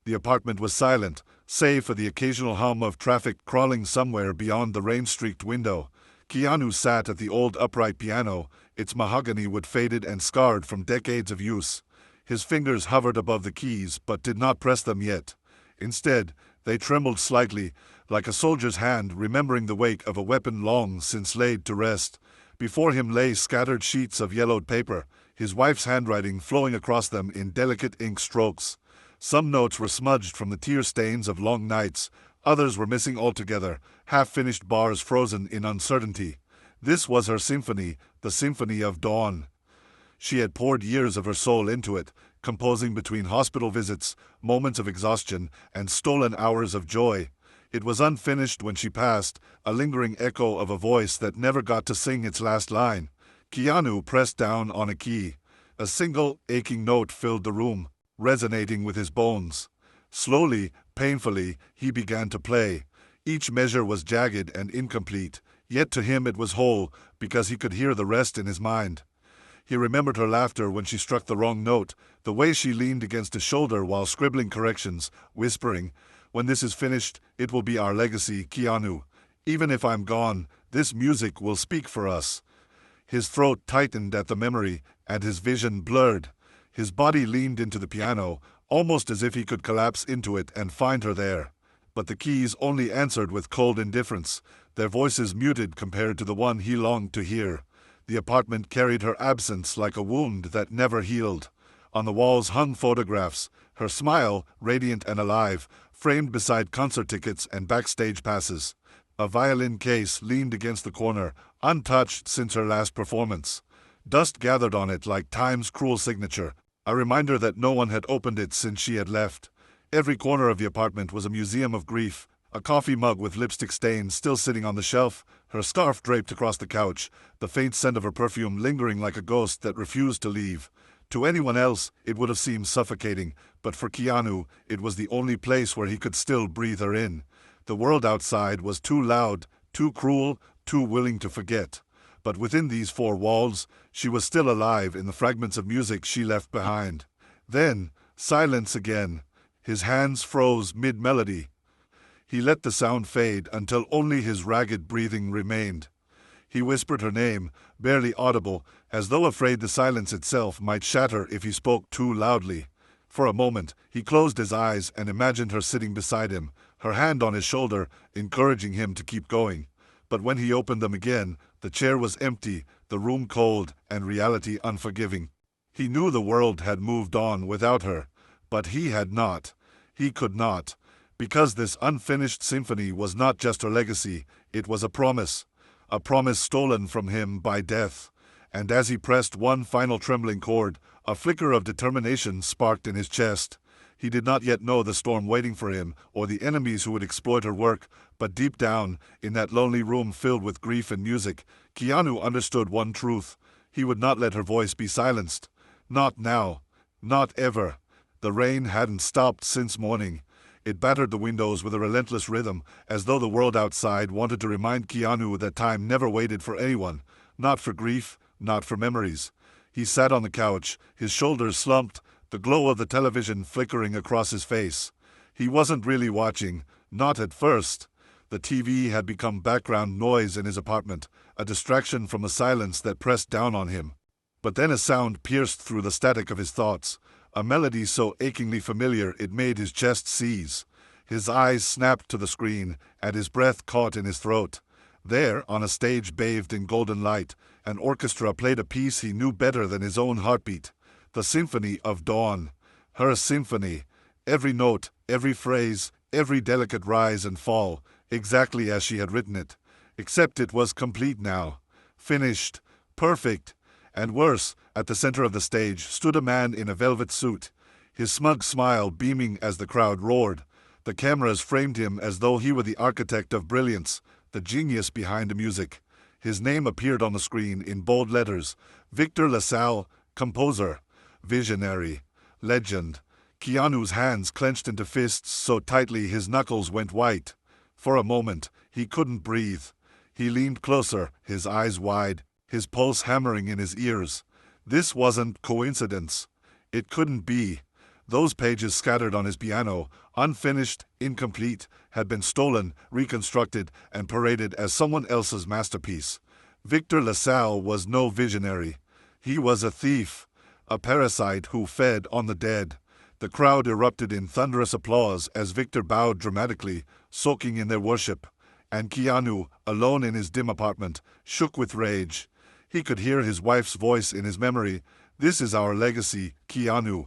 The apartment was silent, save for the occasional hum of traffic crawling somewhere beyond the rain-streaked window. Keanu sat at the old upright piano, its mahogany wood faded and scarred from decades of use. His fingers hovered above the keys but did not press them yet. Instead, they trembled slightly, like a soldier's hand remembering the wake of a weapon long since laid to rest. Before him lay scattered sheets of yellowed paper, his wife's handwriting flowing across them in delicate ink strokes. Some notes were smudged from the tear stains of long nights, others were missing altogether, half-finished bars frozen in uncertainty. This was her symphony, the symphony of dawn. She had poured years of her soul into it, composing between hospital visits, moments of exhaustion, and stolen hours of joy. It was unfinished when she passed, a lingering echo of a voice that never got to sing its last line. Keanu pressed down on a key. A single, aching note filled the room, resonating with his bones. Slowly, painfully, he began to play. Each measure was jagged and incomplete, yet to him it was whole, because he could hear the rest in his mind. He remembered her laughter when she struck the wrong note, the way she leaned against his shoulder while scribbling corrections, whispering, "When this is finished, it will be our legacy, Keanu. Even if I'm gone, this music will speak for us." His throat tightened at the memory, and his vision blurred. His body leaned into the piano, almost as if he could collapse into it and find her there. But the keys only answered with cold indifference, their voices muted compared to the one he longed to hear. The apartment carried her absence like a wound that never healed. On the walls hung photographs, her smile, radiant and alive, framed beside concert tickets and backstage passes. A violin case leaned against the corner, untouched since her last performance. Dust gathered on it like time's cruel signature, a reminder that no one had opened it since she had left. Every corner of the apartment was a museum of grief, a coffee mug with lipstick stains still sitting on the shelf, her scarf draped across the couch, the faint scent of her perfume lingering like a ghost that refused to leave. To anyone else, it would have seemed suffocating, but for Keanu, it was the only place where he could still breathe her in. The world outside was too loud, too cruel, too willing to forget. But within these four walls, she was still alive in the fragments of music she left behind. Then, silence again. His hands froze mid-melody. He let the sound fade until only his ragged breathing remained. He whispered her name, barely audible, as though afraid the silence itself might shatter if he spoke too loudly. For a moment, he closed his eyes and imagined her sitting beside him, her hand on his shoulder, encouraging him to keep going. But when he opened them again, the chair was empty, the room cold, and reality unforgiving. He knew the world had moved on without her, but he had not. He could not. Because this unfinished symphony was not just her legacy, it was a promise stolen from him by death. And as he pressed one final trembling chord, a flicker of determination sparked in his chest. He did not yet know the storm waiting for him, or the enemies who would exploit her work, but deep down, in that lonely room filled with grief and music, Keanu understood one truth. He would not let her voice be silenced. Not now. Not ever. The rain hadn't stopped since morning. It battered the windows with a relentless rhythm, as though the world outside wanted to remind Keanu that time never waited for anyone. Not for grief, not for memories. He sat on the couch, his shoulders slumped, the glow of the television flickering across his face. He wasn't really watching, not at first. The TV had become background noise in his apartment, a distraction from a silence that pressed down on him. But then a sound pierced through the static of his thoughts, a melody so achingly familiar it made his chest seize. His eyes snapped to the screen, and his breath caught in his throat. There, on a stage bathed in golden light, an orchestra played a piece he knew better than his own heartbeat. The Symphony of Dawn. Her symphony. Every note, every phrase, every delicate rise and fall, exactly as she had written it. Except it was complete now. Finished. Perfect. And worse, at the center of the stage stood a man in a velvet suit, his smug smile beaming as the crowd roared. The cameras framed him as though he were the architect of brilliance, the genius behind the music. His name appeared on the screen in bold letters. Victor LaSalle, composer, visionary, legend. Keanu's hands clenched into fists so tightly his knuckles went white. For a moment, he couldn't breathe. He leaned closer, his eyes wide, his pulse hammering in his ears. This wasn't coincidence. It couldn't be. Those pages scattered on his piano, unfinished, incomplete, had been stolen, reconstructed, and paraded as someone else's masterpiece. Victor LaSalle was no visionary. He was a thief, a parasite who fed on the dead. The crowd erupted in thunderous applause as Victor bowed dramatically, soaking in their worship. And Keanu, alone in his dim apartment, shook with rage. He could hear his wife's voice in his memory. "This is our legacy, Keanu."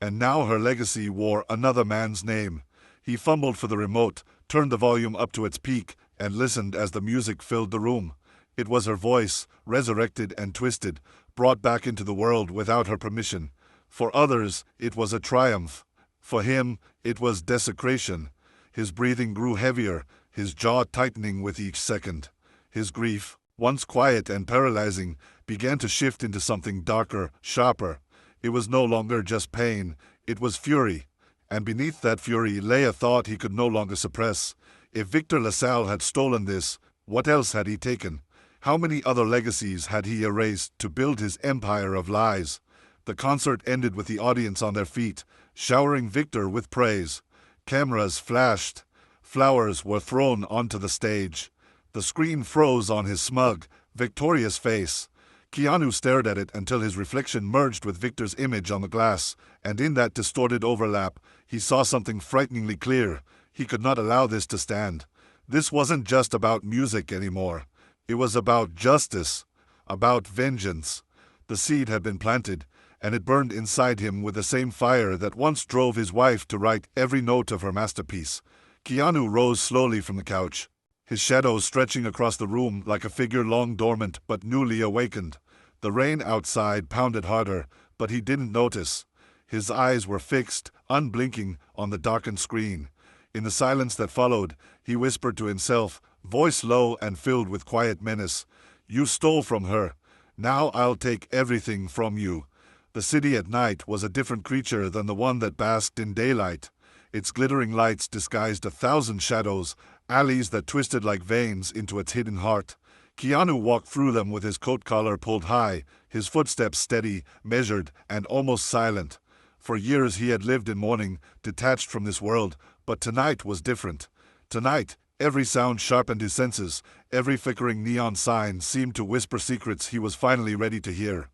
And now her legacy wore another man's name. He fumbled for the remote, turned the volume up to its peak, and listened as the music filled the room. It was her voice, resurrected and twisted, brought back into the world without her permission. For others, it was a triumph. For him, it was desecration. His breathing grew heavier, his jaw tightening with each second. His grief, once quiet and paralyzing, began to shift into something darker, sharper. It was no longer just pain, it was fury. And beneath that fury lay a thought he could no longer suppress. If Victor LaSalle had stolen this, what else had he taken? How many other legacies had he erased to build his empire of lies? The concert ended with the audience on their feet, showering Victor with praise. Cameras flashed. Flowers were thrown onto the stage. The screen froze on his smug, victorious face. Keanu stared at it until his reflection merged with Victor's image on the glass, and in that distorted overlap, he saw something frighteningly clear. He could not allow this to stand. This wasn't just about music anymore. It was about justice, about vengeance. The seed had been planted, and it burned inside him with the same fire that once drove his wife to write every note of her masterpiece. Keanu rose slowly from the couch, his shadow stretching across the room like a figure long dormant but newly awakened. The rain outside pounded harder, but he didn't notice. His eyes were fixed, unblinking, on the darkened screen. In the silence that followed, he whispered to himself, voice low and filled with quiet menace, "You stole from her. Now I'll take everything from you." The city at night was a different creature than the one that basked in daylight. Its glittering lights disguised 1,000 shadows, alleys that twisted like veins into its hidden heart. Keanu walked through them with his coat collar pulled high, his footsteps steady, measured, and almost silent. For years he had lived in mourning, detached from this world, but tonight was different. Tonight, every sound sharpened his senses, every flickering neon sign seemed to whisper secrets he was finally ready to hear.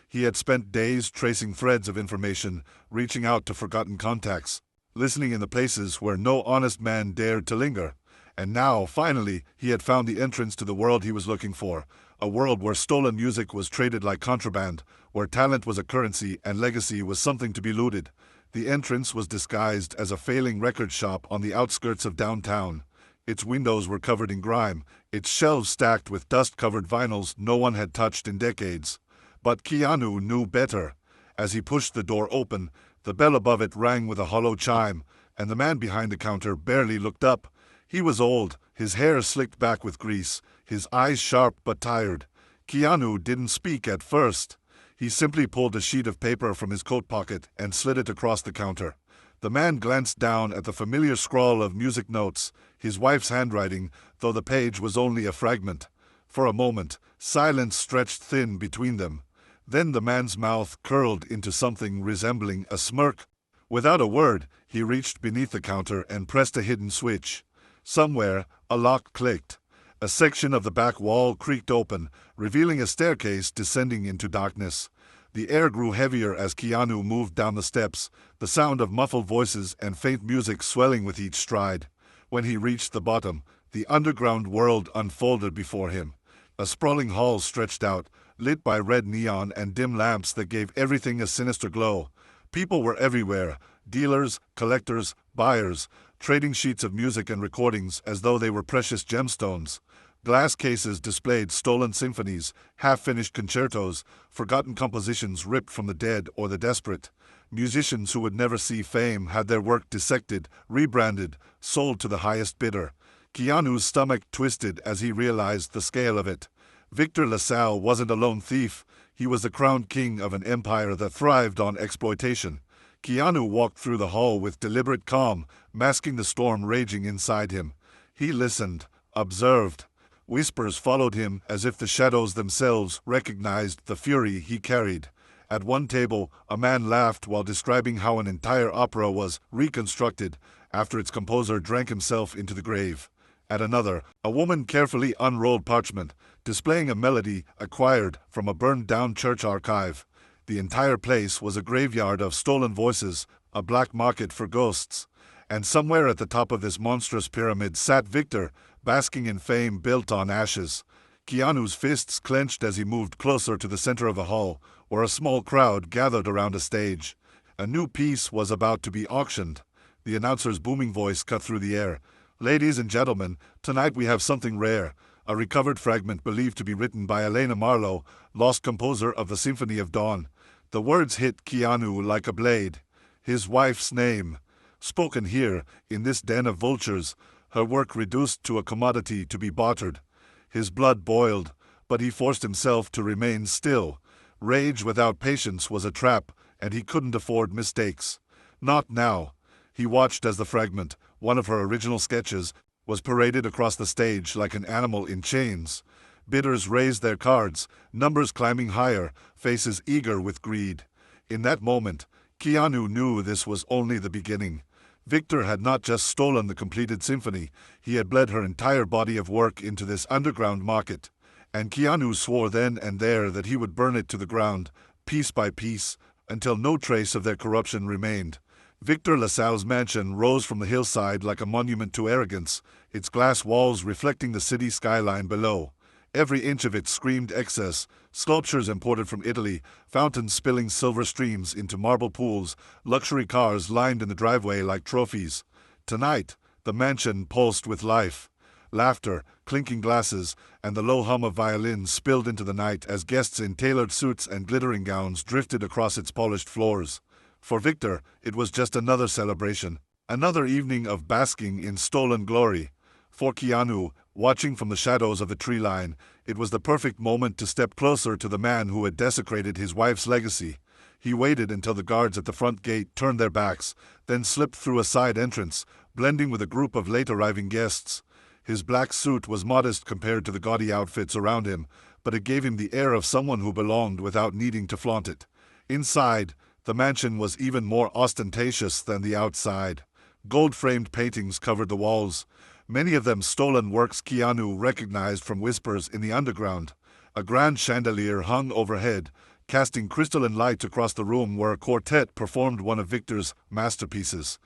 He had spent days tracing threads of information, reaching out to forgotten contacts, listening in the places where no honest man dared to linger. And now, finally, he had found the entrance to the world he was looking for, a world where stolen music was traded like contraband, where talent was a currency and legacy was something to be looted. The entrance was disguised as a failing record shop on the outskirts of downtown. Its windows were covered in grime, its shelves stacked with dust-covered vinyls no one had touched in decades. But Keanu knew better. As he pushed the door open, the bell above it rang with a hollow chime, and the man behind the counter barely looked up. He was old, his hair slicked back with grease, his eyes sharp but tired. Keanu didn't speak at first. He simply pulled a sheet of paper from his coat pocket and slid it across the counter. The man glanced down at the familiar scrawl of music notes, his wife's handwriting, though the page was only a fragment. For a moment, silence stretched thin between them. Then the man's mouth curled into something resembling a smirk. Without a word, he reached beneath the counter and pressed a hidden switch. Somewhere, a lock clicked. A section of the back wall creaked open, revealing a staircase descending into darkness. The air grew heavier as Keanu moved down the steps, the sound of muffled voices and faint music swelling with each stride. When he reached the bottom, the underground world unfolded before him. A sprawling hall stretched out, lit by red neon and dim lamps that gave everything a sinister glow. People were everywhere, dealers, collectors, buyers, trading sheets of music and recordings as though they were precious gemstones. Glass cases displayed stolen symphonies, half-finished concertos, forgotten compositions ripped from the dead or the desperate. Musicians who would never see fame had their work dissected, rebranded, sold to the highest bidder. Keanu's stomach twisted as he realized the scale of it. Victor LaSalle wasn't a lone thief. He was the crowned king of an empire that thrived on exploitation. Keanu walked through the hall with deliberate calm, masking the storm raging inside him. He listened, observed. Whispers followed him as if the shadows themselves recognized the fury he carried. At one table, a man laughed while describing how an entire opera was reconstructed after its composer drank himself into the grave. At another, a woman carefully unrolled parchment, displaying a melody acquired from a burned-down church archive. The entire place was a graveyard of stolen voices, a black market for ghosts. And somewhere at the top of this monstrous pyramid sat Victor, basking in fame built on ashes. Keanu's fists clenched as he moved closer to the center of the hall, where a small crowd gathered around a stage. A new piece was about to be auctioned. The announcer's booming voice cut through the air. "Ladies and gentlemen, tonight we have something rare, a recovered fragment believed to be written by Elena Marlowe, lost composer of the Symphony of Dawn." The words hit Keanu like a blade. His wife's name. Spoken here, in this den of vultures, her work reduced to a commodity to be bartered. His blood boiled, but he forced himself to remain still. Rage without patience was a trap, and he couldn't afford mistakes. Not now. He watched as the fragment, one of her original sketches, was paraded across the stage like an animal in chains. Bidders raised their cards, numbers climbing higher, faces eager with greed. In that moment, Keanu knew this was only the beginning. Victor had not just stolen the completed symphony, he had bled her entire body of work into this underground market. And Keanu swore then and there that he would burn it to the ground, piece by piece, until no trace of their corruption remained. Victor LaSalle's mansion rose from the hillside like a monument to arrogance, its glass walls reflecting the city skyline below. Every inch of it screamed excess, sculptures imported from Italy, fountains spilling silver streams into marble pools, luxury cars lined in the driveway like trophies. Tonight, the mansion pulsed with life. Laughter, clinking glasses, and the low hum of violins spilled into the night as guests in tailored suits and glittering gowns drifted across its polished floors. For Victor, it was just another celebration, another evening of basking in stolen glory. For Keanu, watching from the shadows of the tree line, it was the perfect moment to step closer to the man who had desecrated his wife's legacy. He waited until the guards at the front gate turned their backs, then slipped through a side entrance, blending with a group of late-arriving guests. His black suit was modest compared to the gaudy outfits around him, but it gave him the air of someone who belonged without needing to flaunt it. Inside, the mansion was even more ostentatious than the outside. Gold-framed paintings covered the walls, many of them stolen works Keanu recognized from whispers in the underground. A grand chandelier hung overhead, casting crystalline light across the room where a quartet performed one of Victor's masterpieces.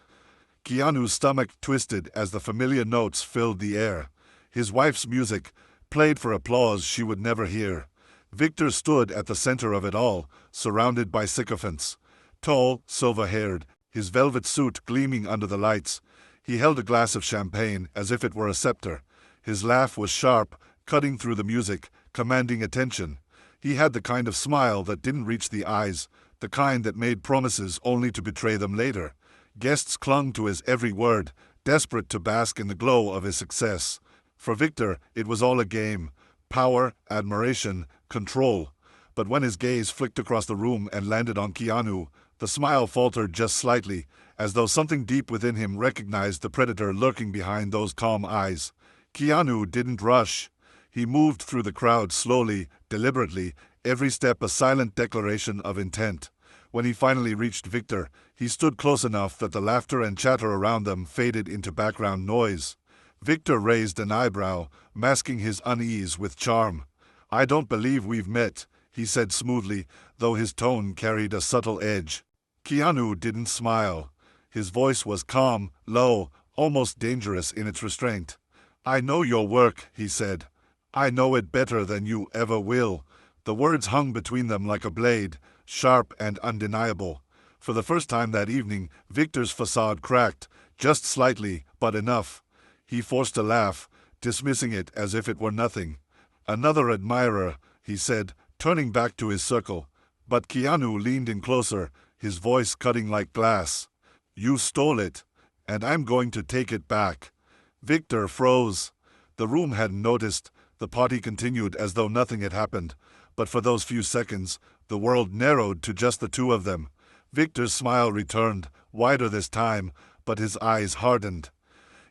Keanu's stomach twisted as the familiar notes filled the air. His wife's music, played for applause she would never hear. Victor stood at the center of it all, surrounded by sycophants. Tall, silver-haired, his velvet suit gleaming under the lights. He held a glass of champagne as if it were a scepter. His laugh was sharp, cutting through the music, commanding attention. He had the kind of smile that didn't reach the eyes, the kind that made promises only to betray them later. Guests clung to his every word, desperate to bask in the glow of his success. For Victor, it was all a game. Power, admiration, control. But when his gaze flicked across the room and landed on Keanu, the smile faltered just slightly, as though something deep within him recognized the predator lurking behind those calm eyes. Keanu didn't rush. He moved through the crowd slowly, deliberately, every step a silent declaration of intent. When he finally reached Victor, he stood close enough that the laughter and chatter around them faded into background noise. Victor raised an eyebrow, masking his unease with charm. "I don't believe we've met," he said smoothly, though his tone carried a subtle edge. Keanu didn't smile. His voice was calm, low, almost dangerous in its restraint. "I know your work," he said. "I know it better than you ever will." The words hung between them like a blade, sharp and undeniable. For the first time that evening, Victor's facade cracked, just slightly, but enough. He forced a laugh, dismissing it as if it were nothing. "Another admirer," he said, turning back to his circle. But Keanu leaned in closer, his voice cutting like glass. "You stole it, and I'm going to take it back." Victor froze. The room hadn't noticed. The party continued as though nothing had happened. But for those few seconds, the world narrowed to just the two of them. Victor's smile returned, wider this time, but his eyes hardened.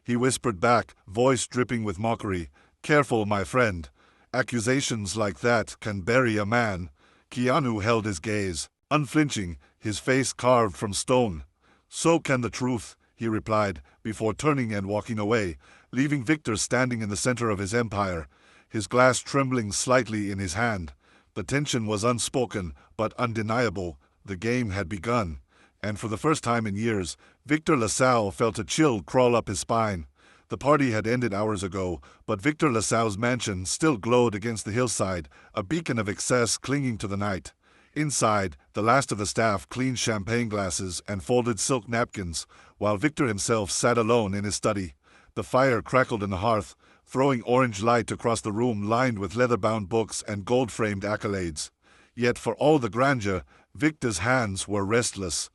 He whispered back, voice dripping with mockery, "Careful, my friend. Accusations like that can bury a man." Keanu held his gaze, unflinching, his face carved from stone. "So can the truth," he replied, before turning and walking away, leaving Victor standing in the center of his empire, his glass trembling slightly in his hand. The tension was unspoken, but undeniable. The game had begun, and for the first time in years, Victor LaSalle felt a chill crawl up his spine. The party had ended hours ago, but Victor LaSalle's mansion still glowed against the hillside, a beacon of excess clinging to the night. Inside, the last of the staff cleaned champagne glasses and folded silk napkins, while Victor himself sat alone in his study. The fire crackled in the hearth, throwing orange light across the room lined with leather-bound books and gold-framed accolades. Yet for all the grandeur, Victor's hands were restless.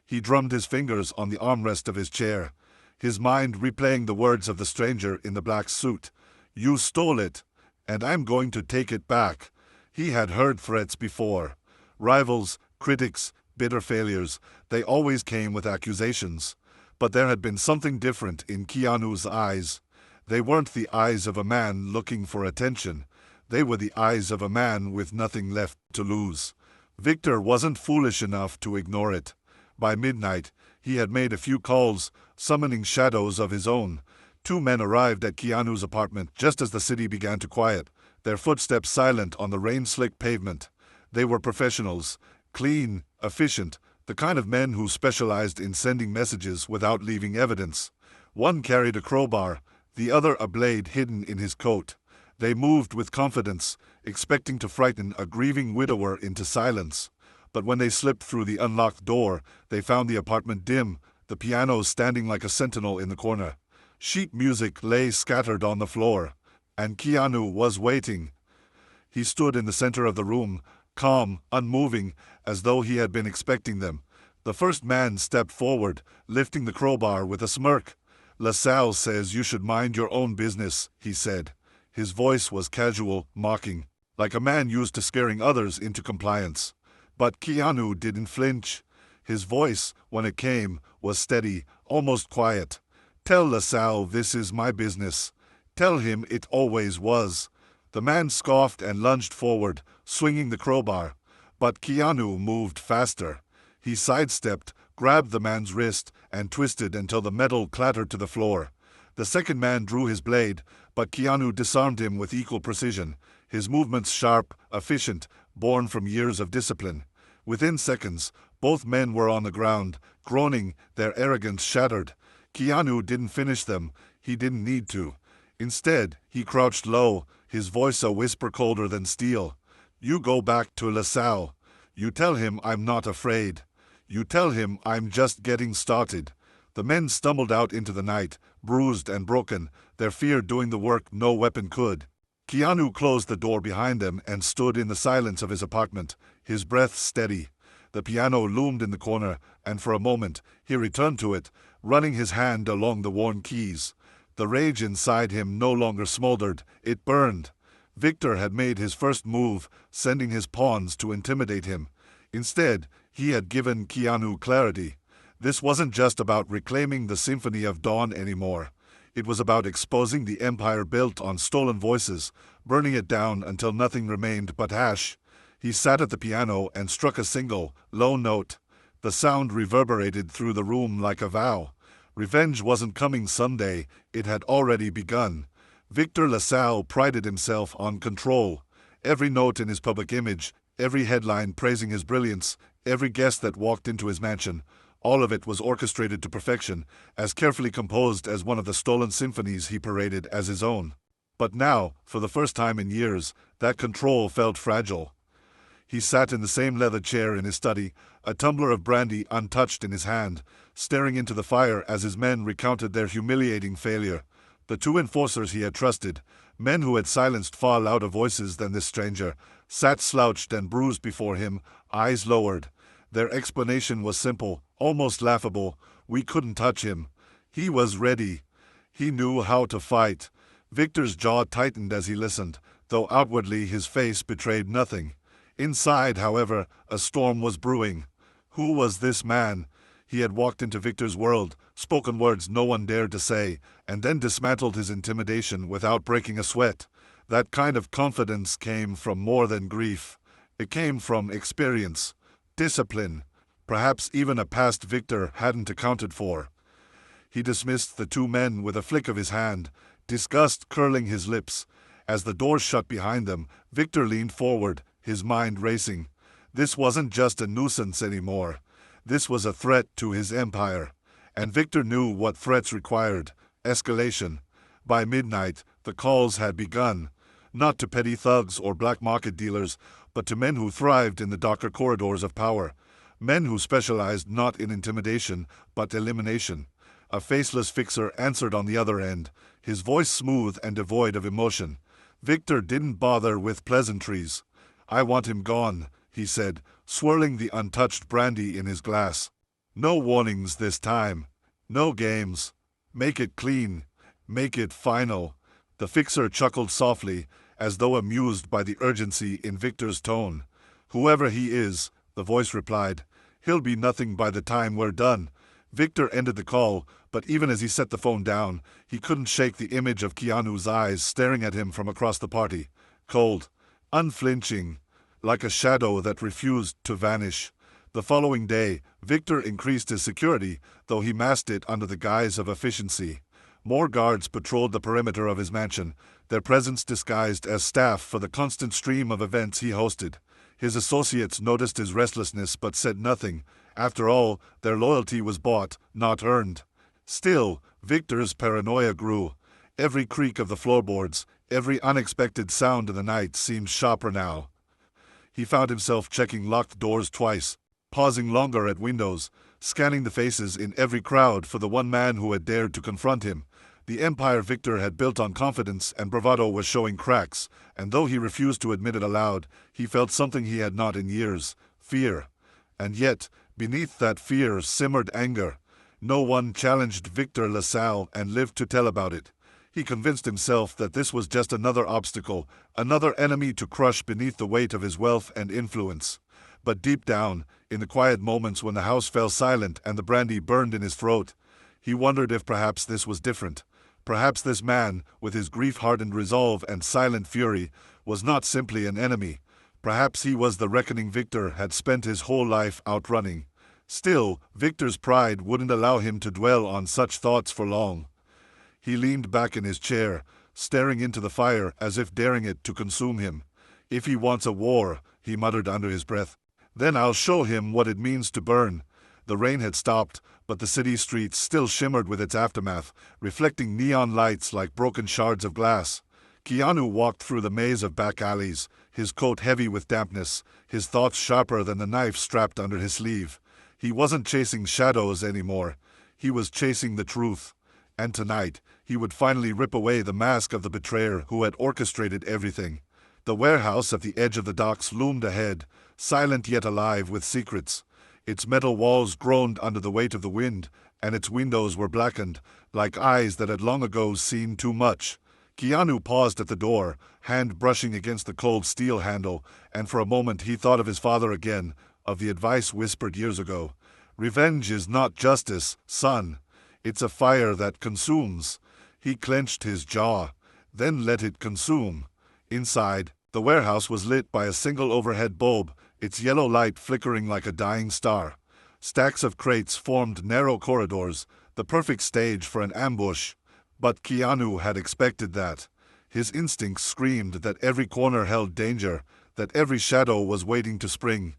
He drummed his fingers on the armrest of his chair, his mind replaying the words of the stranger in the black suit. "You stole it, and I'm going to take it back." He had heard threats before. Rivals, critics, bitter failures, they always came with accusations. But there had been something different in Keanu's eyes. They weren't the eyes of a man looking for attention. They were the eyes of a man with nothing left to lose. Victor wasn't foolish enough to ignore it. By midnight, he had made a few calls, summoning shadows of his own. 2 men arrived at Keanu's apartment just as the city began to quiet, their footsteps silent on the rain-slicked pavement. They were professionals, clean, efficient, the kind of men who specialized in sending messages without leaving evidence. One carried a crowbar, the other a blade hidden in his coat. They moved with confidence, expecting to frighten a grieving widower into silence. But when they slipped through the unlocked door, they found the apartment dim, the piano standing like a sentinel in the corner. Sheet music lay scattered on the floor, and Keanu was waiting. He stood in the center of the room, calm, unmoving, as though he had been expecting them. The first man stepped forward, lifting the crowbar with a smirk. "LaSalle says you should mind your own business," he said. His voice was casual, mocking, like a man used to scaring others into compliance. But Keanu didn't flinch. His voice, when it came, was steady, almost quiet. "Tell LaSalle this is my business. Tell him it always was." The man scoffed and lunged forward, swinging the crowbar. But Keanu moved faster. He sidestepped, grabbed the man's wrist, and twisted until the metal clattered to the floor. The second man drew his blade, but Keanu disarmed him with equal precision, his movements sharp, efficient, born from years of discipline. Within seconds, both men were on the ground, groaning, their arrogance shattered. Keanu didn't finish them. He didn't need to. Instead, he crouched low, his voice a whisper colder than steel. "You go back to LaSalle. You tell him I'm not afraid. You tell him I'm just getting started." The men stumbled out into the night, bruised and broken, their fear doing the work no weapon could. Keanu closed the door behind them and stood in the silence of his apartment, his breath steady. The piano loomed in the corner, and for a moment, he returned to it, running his hand along the worn keys. The rage inside him no longer smoldered, it burned. Victor had made his first move, sending his pawns to intimidate him. Instead, he had given Keanu clarity. This wasn't just about reclaiming the Symphony of Dawn anymore. It was about exposing the empire built on stolen voices, burning it down until nothing remained but ash. He sat at the piano and struck a single, low note. The sound reverberated through the room like a vow. Revenge wasn't coming someday, it had already begun. Victor LaSalle prided himself on control. Every note in his public image, every headline praising his brilliance, every guest that walked into his mansion, all of it was orchestrated to perfection, as carefully composed as one of the stolen symphonies he paraded as his own. But now, for the first time in years, that control felt fragile. He sat in the same leather chair in his study, a tumbler of brandy untouched in his hand, staring into the fire as his men recounted their humiliating failure. The 2 enforcers he had trusted, men who had silenced far louder voices than this stranger, sat slouched and bruised before him, eyes lowered. Their explanation was simple, almost laughable. We couldn't touch him. He was ready. He knew how to fight. Victor's jaw tightened as he listened, though outwardly his face betrayed nothing. Inside, however, a storm was brewing. Who was this man? He had walked into Victor's world, spoken words no one dared to say, and then dismantled his intimidation without breaking a sweat. That kind of confidence came from more than grief. It came from experience. discipline, perhaps even a past Victor hadn't accounted for. He dismissed the two men with a flick of his hand, disgust curling his lips. As the door shut behind them, Victor leaned forward, his mind racing. This wasn't just a nuisance anymore. This was a threat to his empire. And Victor knew what threats required: escalation. By midnight, the calls had begun, not to petty thugs or black market dealers, but to men who thrived in the darker corridors of power. Men who specialized not in intimidation, but elimination. A faceless fixer answered on the other end, his voice smooth and devoid of emotion. Victor didn't bother with pleasantries. "I want him gone," he said, swirling the untouched brandy in his glass. "No warnings this time. No games. Make it clean. Make it final." The fixer chuckled softly, as though amused by the urgency in Victor's tone. "Whoever he is," the voice replied, "he'll be nothing by the time we're done." Victor ended the call, but even as he set the phone down, he couldn't shake the image of Keanu's eyes staring at him from across the party. Cold, unflinching, like a shadow that refused to vanish. The following day, Victor increased his security, though he masked it under the guise of efficiency. More guards patrolled the perimeter of his mansion, their presence disguised as staff for the constant stream of events he hosted. His associates noticed his restlessness but said nothing. After all, their loyalty was bought, not earned. Still, Victor's paranoia grew. Every creak of the floorboards, every unexpected sound in the night seemed sharper now. He found himself checking locked doors twice, pausing longer at windows, scanning the faces in every crowd for the one man who had dared to confront him. The empire Victor had built on confidence and bravado was showing cracks, and though he refused to admit it aloud, he felt something he had not in years: fear. And yet, beneath that fear simmered anger. No one challenged Victor LaSalle and lived to tell about it. He convinced himself that this was just another obstacle, another enemy to crush beneath the weight of his wealth and influence. But deep down, in the quiet moments when the house fell silent and the brandy burned in his throat, he wondered if perhaps this was different. Perhaps this man, with his grief-hardened resolve and silent fury, was not simply an enemy. Perhaps he was the reckoning Victor had spent his whole life outrunning. Still, Victor's pride wouldn't allow him to dwell on such thoughts for long. He leaned back in his chair, staring into the fire as if daring it to consume him. "If he wants a war," he muttered under his breath, "then I'll show him what it means to burn." The rain had stopped, but the city streets still shimmered with its aftermath, reflecting neon lights like broken shards of glass. Keanu walked through the maze of back alleys, his coat heavy with dampness, his thoughts sharper than the knife strapped under his sleeve. He wasn't chasing shadows anymore. He was chasing the truth. And tonight, he would finally rip away the mask of the betrayer who had orchestrated everything. The warehouse at the edge of the docks loomed ahead, silent yet alive with secrets. Its metal walls groaned under the weight of the wind, and its windows were blackened, like eyes that had long ago seen too much. Keanu paused at the door, hand brushing against the cold steel handle, and for a moment he thought of his father again, of the advice whispered years ago. "Revenge is not justice, son. It's a fire that consumes." He clenched his jaw, then let it consume. Inside, the warehouse was lit by a single overhead bulb, its yellow light flickering like a dying star. Stacks of crates formed narrow corridors, the perfect stage for an ambush. But Keanu had expected that. His instincts screamed that every corner held danger, that every shadow was waiting to spring.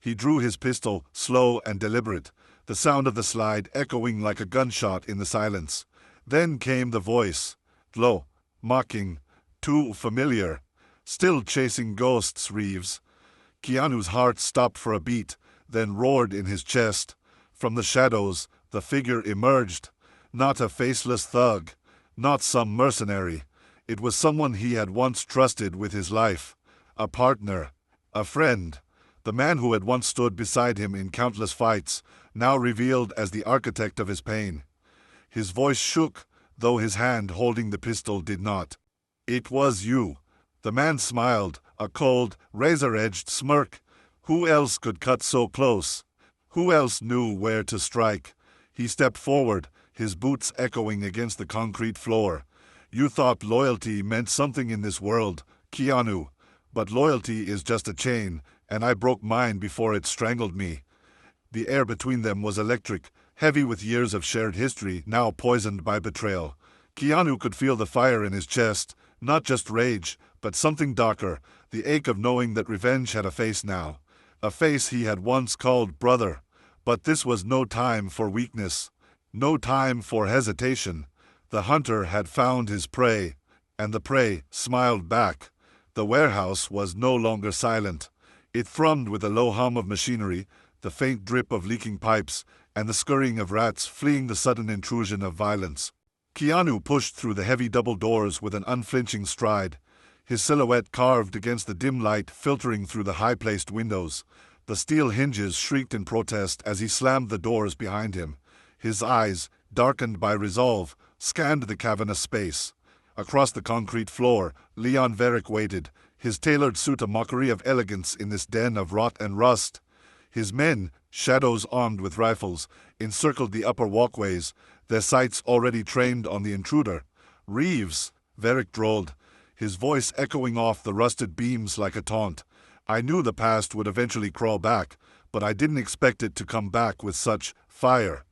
He drew his pistol, slow and deliberate, the sound of the slide echoing like a gunshot in the silence. Then came the voice, low, mocking, too familiar. "Still chasing ghosts, Reeves." Keanu's heart stopped for a beat, then roared in his chest. From the shadows, the figure emerged. Not a faceless thug, not some mercenary. It was someone he had once trusted with his life. A partner, a friend. The man who had once stood beside him in countless fights, now revealed as the architect of his pain. His voice shook, though his hand holding the pistol did not. "It was you." The man smiled, a cold, razor-edged smirk. Who else could cut so close? Who else knew where to strike? He stepped forward, his boots echoing against the concrete floor. "You thought loyalty meant something in this world, Keanu. But loyalty is just a chain, and I broke mine before it strangled me. The air between them was electric, heavy with years of shared history, now poisoned by betrayal. Keanu could feel the fire in his chest, not just rage, but something darker, the ache of knowing that revenge had a face now. A face he had once called brother. But this was no time for weakness, no time for hesitation. The hunter had found his prey, and the prey smiled back. The warehouse was no longer silent. It thrummed with a low hum of machinery, the faint drip of leaking pipes, and the scurrying of rats fleeing the sudden intrusion of violence. Keanu pushed through the heavy double doors with an unflinching stride, his silhouette carved against the dim light filtering through the high-placed windows. The steel hinges shrieked in protest as he slammed the doors behind him. His eyes, darkened by resolve, scanned the cavernous space. Across the concrete floor, Leon Varick waited, his tailored suit a mockery of elegance in this den of rot and rust. His men, shadows armed with rifles, encircled the upper walkways, their sights already trained on the intruder. "Reeves," Varick drawled, his voice echoing off the rusted beams like a taunt. "I knew the past would eventually crawl back, but I didn't expect it to come back with such fire."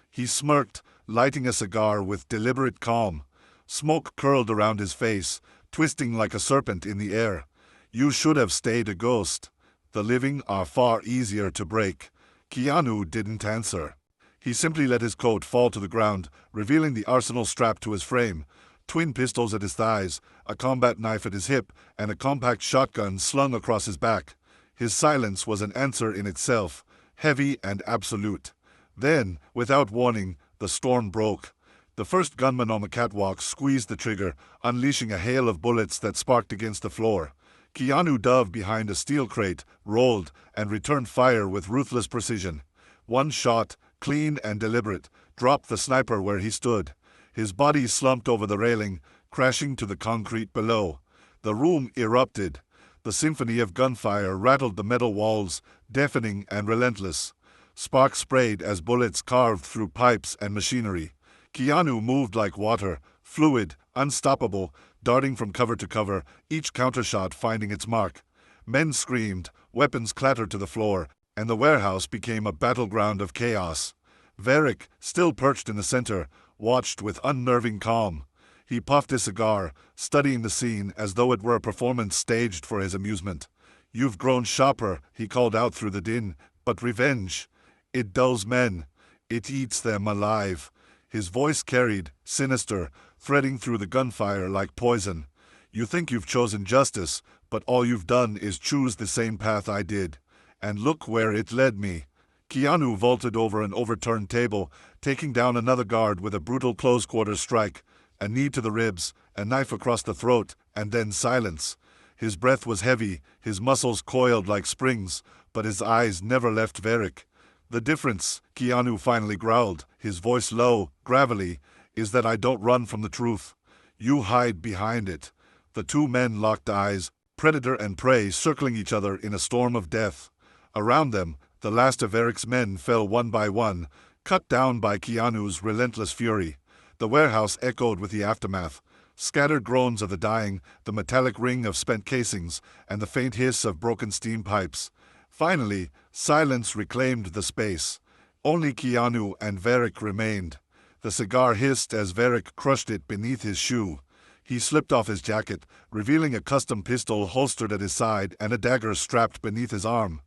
He smirked, lighting a cigar with deliberate calm. Smoke curled around his face, twisting like a serpent in the air. "You should have stayed a ghost. The living are far easier to break." Keanu didn't answer. He simply let his coat fall to the ground, revealing the arsenal strapped to his frame. Twin pistols at his thighs, a combat knife at his hip, and a compact shotgun slung across his back. His silence was an answer in itself, heavy and absolute. Then, without warning, the storm broke. The first gunman on the catwalk squeezed the trigger, unleashing a hail of bullets that sparked against the floor. Keanu dove behind a steel crate, rolled, and returned fire with ruthless precision. One shot, clean and deliberate, dropped the sniper where he stood. His body slumped over the railing, crashing to the concrete below. The room erupted. The symphony of gunfire rattled the metal walls, deafening and relentless. Sparks sprayed as bullets carved through pipes and machinery. Keanu moved like water, fluid, unstoppable, darting from cover to cover, each countershot finding its mark. Men screamed, weapons clattered to the floor, and the warehouse became a battleground of chaos. Varick, still perched in the center, watched with unnerving calm. He puffed his cigar, studying the scene as though it were a performance staged for his amusement. "You've grown sharper," he called out through the din, "but revenge, it dulls men. It eats them alive." His voice carried, sinister, threading through the gunfire like poison. "You think you've chosen justice, but all you've done is choose the same path I did. And look where it led me." Keanu vaulted over an overturned table, taking down another guard with a brutal close-quarters strike. A knee to the ribs, a knife across the throat, and then silence. His breath was heavy, his muscles coiled like springs, but his eyes never left Varick. "The difference," Keanu finally growled, his voice low, gravelly, "is that I don't run from the truth. You hide behind it." The two men locked eyes, predator and prey circling each other in a storm of death. Around them, the last of Varick's men fell one by one, cut down by Keanu's relentless fury. The warehouse echoed with the aftermath. Scattered groans of the dying, the metallic ring of spent casings, and the faint hiss of broken steam pipes. Finally, silence reclaimed the space. Only Keanu and Varick remained. The cigar hissed as Varick crushed it beneath his shoe. He slipped off his jacket, revealing a custom pistol holstered at his side and a dagger strapped beneath his arm.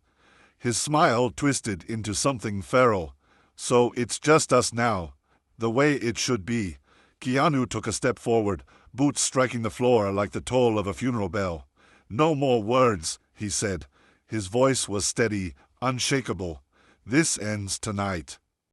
His smile twisted into something feral. "So it's just us now. The way it should be." Keanu took a step forward, boots striking the floor like the toll of a funeral bell. "No more words," he said. His voice was steady, unshakable. "This ends tonight."